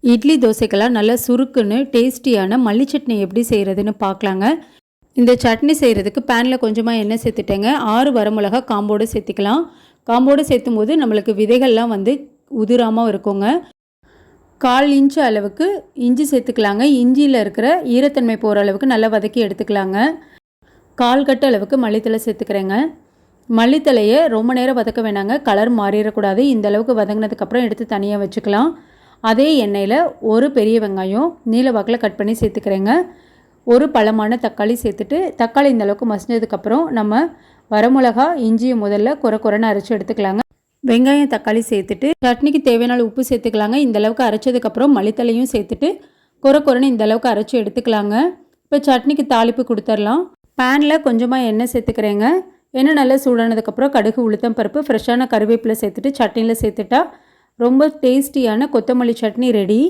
இட்லி தோசைக்கெல்லாம் நல்லா சுருக்குன்னு டேஸ்டியான மல்லி சட்னி எப்படி செய்கிறதுன்னு பார்க்கலாங்க. இந்த சட்னி செய்கிறதுக்கு பேனில் கொஞ்சமாக எண்ணெய் சேர்த்துட்டேங்க. 6 வரமிளகா காம்போடு சேர்த்துக்கலாம். காம்போடு சேர்த்தும் போது நம்மளுக்கு விதைகள்லாம் உதிராமல் இருக்குங்க. 1/4 இன்ச்சு அளவுக்கு இஞ்சி சேர்த்துக்கலாங்க. இஞ்சியில் இருக்கிற ஈரத்தன்மை போகிற அளவுக்கு நல்லா வதக்கி எடுத்துக்கலாங்க. 1/4 கட்டு அளவுக்கு மல்லித்தலை சேர்த்துக்கிறேங்க. மல்லித்தலையை ரொம்ப நேரம் வதக்க வேணாங்க, கலர் மாறிடக்கூடாது. இந்த அளவுக்கு வதங்கினதுக்கப்புறம் எடுத்து தனியாக வச்சுக்கலாம். அதே எண்ணெயில் ஒரு பெரிய வெங்காயம் நீல வாக்கில் கட் பண்ணி சேர்த்துக்கிறேங்க. ஒரு பழமான தக்காளி சேர்த்துட்டு, தக்காளி இந்த அளவுக்கு மசிஞ்சதுக்கப்புறம் நம்ம வரமிளகா இஞ்சியை முதல்ல குறைன்னு அரைச்சி எடுத்துக்கலாங்க. வெங்காயம் தக்காளி சேர்த்துட்டு சட்னிக்கு தேவையான உப்பு சேர்த்துக்கலாங்க. இந்த அளவுக்கு அரைச்சதுக்கப்புறம் மல்லித்தலையும் சேர்த்துட்டு குறைன்னு இந்த அளவுக்கு அரைச்சி எடுத்துக்கலாங்க. இப்போ சட்னிக்கு தாளிப்பு கொடுத்துடலாம். பேனில் கொஞ்சமாக எண்ணெய் சேர்த்துக்கிறேங்க. எண்ணெய் நல்லா சூடானதுக்கப்புறம் கடுகு, உளுத்தம் பருப்பு, ஃப்ரெஷ்ஷான கருவேப்பிலை சேர்த்துட்டு சட்னியில் சேர்த்துட்டா ரொம்ப டேஸ்டியான கொத்தமல்லி சட்னி ரெடி.